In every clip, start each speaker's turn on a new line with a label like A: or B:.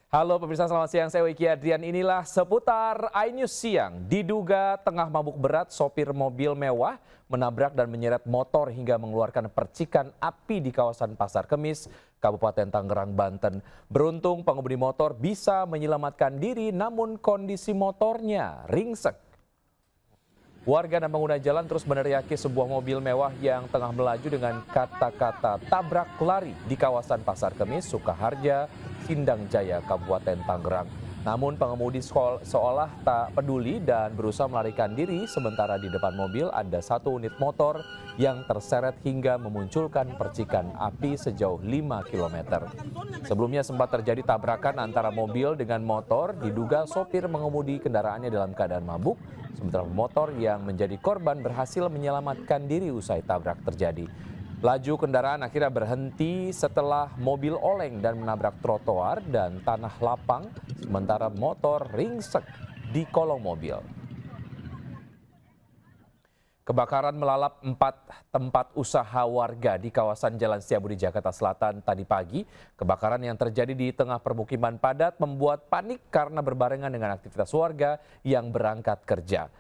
A: Halo pemirsa, selamat siang. Saya Wiki Adrian. Inilah seputar iNews siang. Diduga tengah mabuk berat, sopir mobil mewah menabrak dan menyeret motor hingga mengeluarkan percikan api di kawasan Pasar Kemis, Kabupaten Tangerang, Banten. Beruntung pengemudi motor bisa menyelamatkan diri, namun kondisi motornya ringsek. Warga dan pengguna jalan terus meneriaki sebuah mobil mewah yang tengah melaju dengan kata-kata tabrak lari di kawasan Pasar Kemis, Sukaharja, Sindang Jaya, Kabupaten Tangerang. Namun pengemudi seolah tak peduli dan berusaha melarikan diri, sementara di depan mobil ada satu unit motor yang terseret hingga memunculkan percikan api sejauh 5 km. Sebelumnya sempat terjadi tabrakan antara mobil dengan motor, diduga sopir mengemudi kendaraannya dalam keadaan mabuk, sementara motor yang menjadi korban berhasil menyelamatkan diri usai tabrak terjadi. Laju kendaraan akhirnya berhenti setelah mobil oleng dan menabrak trotoar dan tanah lapang, sementara motor ringsek di kolong mobil. Kebakaran melalap 4 tempat usaha warga di kawasan Jalan Setiabudi, Jakarta Selatan tadi pagi. Kebakaran yang terjadi di tengah permukiman padat membuat panik karena berbarengan dengan aktivitas warga yang berangkat kerja.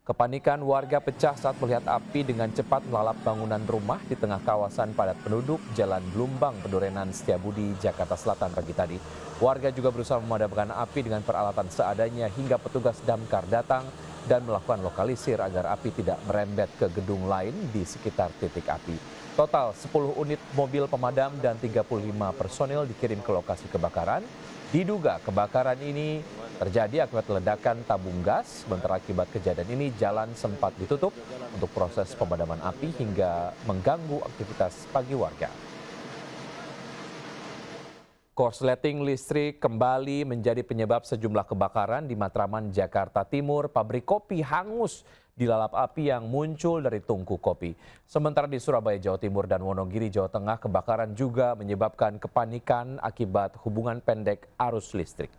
A: Kepanikan warga pecah saat melihat api dengan cepat melalap bangunan rumah di tengah kawasan padat penduduk Jalan Blumbang, Pendorenan, Setiabudi, Jakarta Selatan pagi tadi. Warga juga berusaha memadamkan api dengan peralatan seadanya hingga petugas damkar datang dan melakukan lokalisir agar api tidak merembet ke gedung lain di sekitar titik api. Total 10 unit mobil pemadam dan 35 personil dikirim ke lokasi kebakaran. Diduga kebakaran ini terjadi akibat ledakan tabung gas, sementara akibat kejadian ini jalan sempat ditutup untuk proses pemadaman api hingga mengganggu aktivitas pagi warga. Korsleting listrik kembali menjadi penyebab sejumlah kebakaran di Matraman, Jakarta Timur. Pabrik kopi hangus dilalap api yang muncul dari tungku kopi. Sementara di Surabaya, Jawa Timur dan Wonogiri, Jawa Tengah, kebakaran juga menyebabkan kepanikan akibat hubungan pendek arus listrik.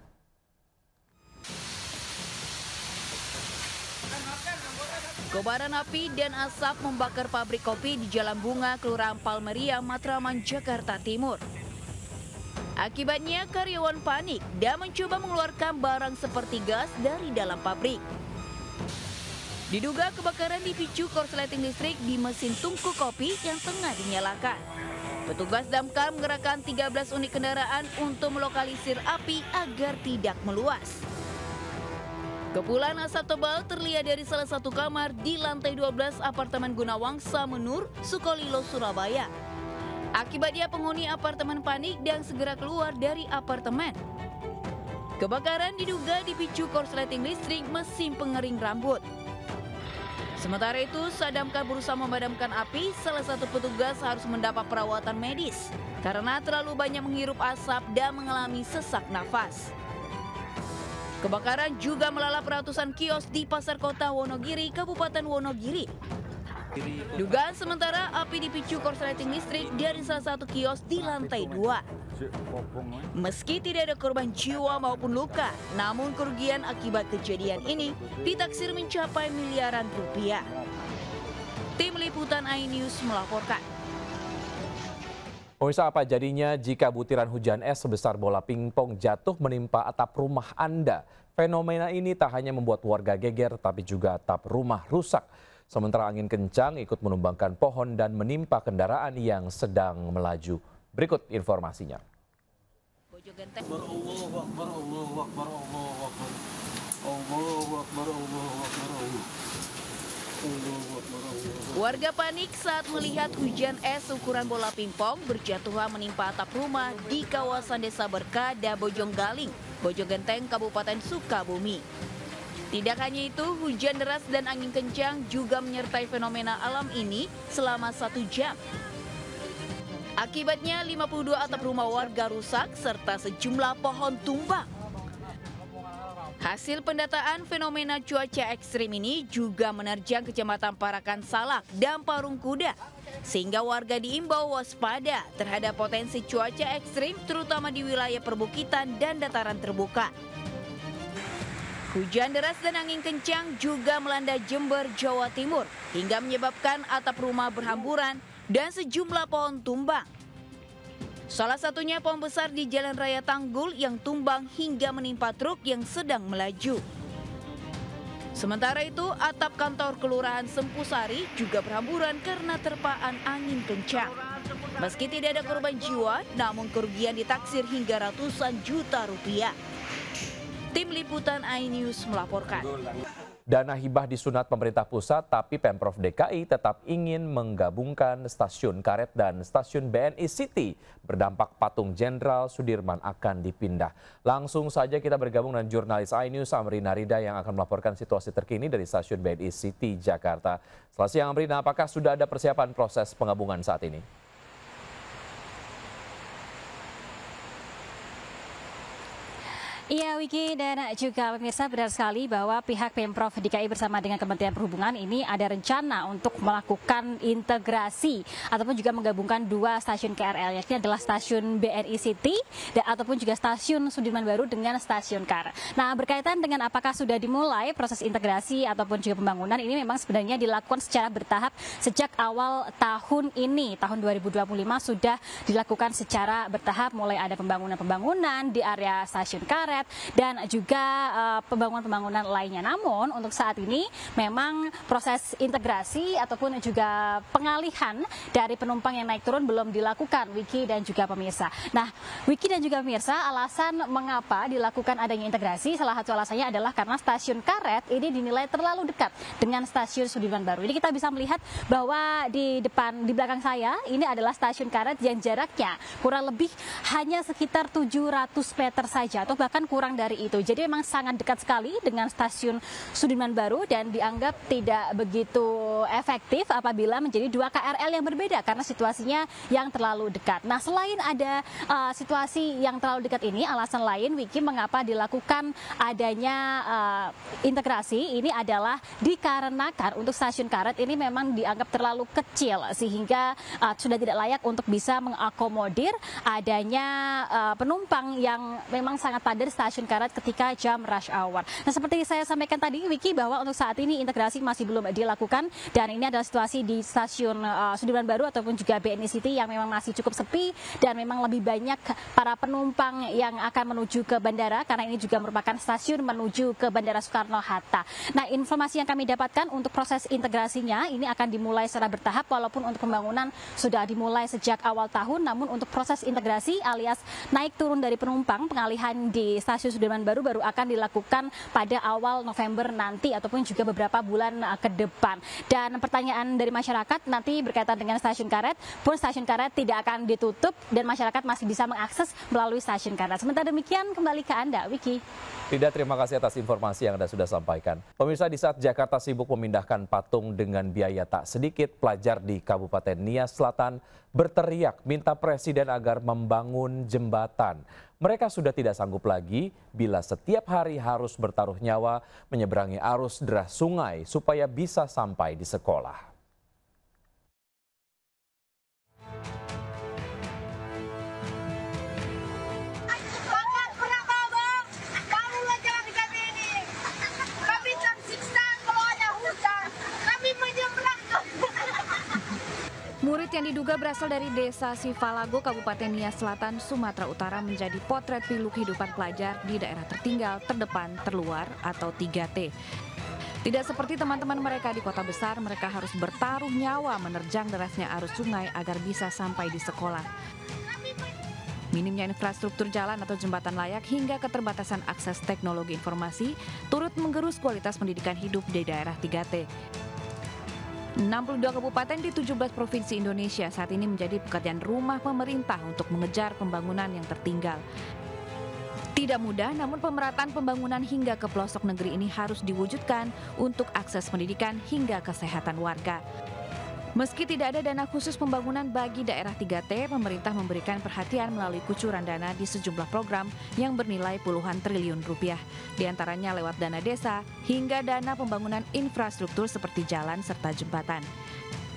B: Kobaran api dan asap membakar pabrik kopi di Jalan Bunga, Kelurahan Palmeria, Matraman, Jakarta Timur. Akibatnya karyawan panik dan mencoba mengeluarkan barang seperti gas dari dalam pabrik. Diduga kebakaran dipicu korsleting listrik di mesin tungku kopi yang tengah dinyalakan. Petugas damkar mengerahkan 13 unit kendaraan untuk melokalisir api agar tidak meluas. Kepulan asap tebal terlihat dari salah satu kamar di lantai 12 apartemen Gunawangsa Menur, Sukolilo, Surabaya. Akibatnya penghuni apartemen panik dan segera keluar dari apartemen. Kebakaran diduga dipicu korsleting listrik mesin pengering rambut. Sementara itu, saat damkar berusaha memadamkan api, salah satu petugas harus mendapat perawatan medis karena terlalu banyak menghirup asap dan mengalami sesak nafas. Kebakaran juga melalap ratusan kios di Pasar Kota Wonogiri, Kabupaten Wonogiri. Dugaan sementara api dipicu korsleting listrik dari salah satu kios di lantai 2. Meski tidak ada korban jiwa maupun luka, namun kerugian akibat kejadian ini ditaksir mencapai miliaran rupiah. Tim Liputan iNews melaporkan.
A: Pemirsa, apa jadinya jika butiran hujan es sebesar bola pingpong jatuh menimpa atap rumah Anda? Fenomena ini tak hanya membuat warga geger, tapi juga atap rumah rusak. Sementara angin kencang ikut menumbangkan pohon dan menimpa kendaraan yang sedang melaju. Berikut informasinya.
B: Warga panik saat melihat hujan es ukuran bola pingpong berjatuhan menimpa atap rumah di kawasan Desa Berkah, Bojonggaling, Bojogenteng, Kabupaten Sukabumi. Tidak hanya itu, hujan deras dan angin kencang juga menyertai fenomena alam ini selama 1 jam. Akibatnya 52 atap rumah warga rusak serta sejumlah pohon tumbang. Hasil pendataan fenomena cuaca ekstrim ini juga menerjang Kecamatan Parakan Salak dan Parung Kuda, sehingga warga diimbau waspada terhadap potensi cuaca ekstrim terutama di wilayah perbukitan dan dataran terbuka. Hujan deras dan angin kencang juga melanda Jember, Jawa Timur hingga menyebabkan atap rumah berhamburan dan sejumlah pohon tumbang. Salah satunya pom besar di Jalan Raya Tanggul yang tumbang hingga menimpa truk yang sedang melaju. Sementara itu, atap kantor Kelurahan Sempusari juga berhamburan karena terpaan angin kencang. Meski tidak ada korban jiwa, namun kerugian ditaksir hingga ratusan juta rupiah. Tim Liputan iNews melaporkan.
A: Dana hibah disunat pemerintah pusat, tapi Pemprov DKI tetap ingin menggabungkan stasiun karet dan stasiun BNI City. Berdampak patung Jenderal Sudirman akan dipindah. Langsung saja kita bergabung dengan jurnalis iNews Amrina Rida yang akan melaporkan situasi terkini dari stasiun BNI City Jakarta. Selamat siang Amrina, apakah sudah ada persiapan proses penggabungan saat ini?
C: Iya Wiki dan juga pemirsa, benar sekali bahwa pihak Pemprov DKI bersama dengan Kementerian Perhubungan ini ada rencana untuk melakukan integrasi ataupun juga menggabungkan dua stasiun KRL, yakni adalah stasiun BNI City dan ataupun juga stasiun Sudirman Baru dengan stasiun KAR. Nah, berkaitan dengan apakah sudah dimulai proses integrasi ataupun juga pembangunan, ini memang sebenarnya dilakukan secara bertahap sejak awal tahun ini, tahun 2025 sudah dilakukan secara bertahap, mulai ada pembangunan di area stasiun karet dan juga pembangunan lainnya. Namun untuk saat ini memang proses integrasi ataupun juga pengalihan dari penumpang yang naik turun belum dilakukan, Wiki dan juga pemirsa. Nah, Wiki dan juga pemirsa, alasan mengapa dilakukan adanya integrasi, salah satu alasannya adalah karena stasiun karet ini dinilai terlalu dekat dengan stasiun Sudirman Baru. Ini kita bisa melihat bahwa di belakang saya ini adalah stasiun karet yang jaraknya kurang lebih hanya sekitar 700 meter saja atau bahkan kurang dari itu. Jadi memang sangat dekat sekali dengan stasiun Sudirman Baru dan dianggap tidak begitu efektif apabila menjadi dua KRL yang berbeda karena situasinya yang terlalu dekat. Nah, selain ada situasi yang terlalu dekat ini, alasan lain Wiki mengapa dilakukan adanya integrasi ini adalah dikarenakan untuk stasiun karet ini memang dianggap terlalu kecil sehingga sudah tidak layak untuk bisa mengakomodir adanya penumpang yang memang sangat padat stasiun karet ketika jam rush hour. Nah, seperti saya sampaikan tadi Wiki, bahwa untuk saat ini integrasi masih belum dilakukan dan ini adalah situasi di stasiun Sudirman Baru ataupun juga BNI City yang memang masih cukup sepi dan memang lebih banyak para penumpang yang akan menuju ke bandara karena ini juga merupakan stasiun menuju ke Bandara Soekarno-Hatta. Nah, informasi yang kami dapatkan untuk proses integrasinya ini akan dimulai secara bertahap walaupun untuk pembangunan sudah dimulai sejak awal tahun, namun untuk proses integrasi alias naik turun dari penumpang, pengalihan di stasiun Sudirman Baru akan dilakukan pada awal November nanti ataupun juga beberapa bulan ke depan. Dan pertanyaan dari masyarakat nanti berkaitan dengan stasiun karet, pun stasiun karet tidak akan ditutup dan masyarakat masih bisa mengakses melalui stasiun karet. Sementara demikian, kembali ke Anda, Wiki.
A: Rida, terima kasih atas informasi yang Anda sudah sampaikan. Pemirsa, di saat Jakarta sibuk memindahkan patung dengan biaya tak sedikit, pelajar di Kabupaten Nias Selatan berteriak minta Presiden agar membangun jembatan. Mereka sudah tidak sanggup lagi bila setiap hari harus bertaruh nyawa menyeberangi arus deras sungai supaya bisa sampai di sekolah.
B: Murid yang diduga berasal dari desa Sivalago, Kabupaten Nias Selatan, Sumatera Utara menjadi potret pilu kehidupan pelajar di daerah tertinggal, terdepan, terluar atau 3T. Tidak seperti teman-teman mereka di kota besar, mereka harus bertaruh nyawa menerjang derasnya arus sungai agar bisa sampai di sekolah. Minimnya infrastruktur jalan atau jembatan layak hingga keterbatasan akses teknologi informasi turut menggerus kualitas pendidikan hidup di daerah 3T. 62 kabupaten di 17 provinsi Indonesia saat ini menjadi pekerjaan rumah pemerintah untuk mengejar pembangunan yang tertinggal. Tidak mudah, namun pemerataan pembangunan hingga ke pelosok negeri ini harus diwujudkan untuk akses pendidikan hingga kesehatan warga. Meski tidak ada dana khusus pembangunan bagi daerah 3T, pemerintah memberikan perhatian melalui kucuran dana di sejumlah program yang bernilai puluhan triliun rupiah. Di antaranya lewat dana desa hingga dana pembangunan infrastruktur seperti jalan serta jembatan.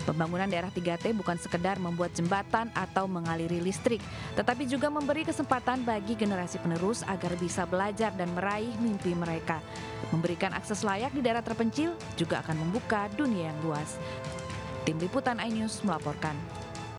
B: Pembangunan daerah 3T bukan sekedar membuat jembatan atau mengaliri listrik, tetapi juga memberi kesempatan bagi generasi penerus agar bisa belajar dan meraih mimpi mereka. Memberikan akses layak di daerah terpencil juga akan membuka dunia yang luas. Tim Liputan iNews melaporkan.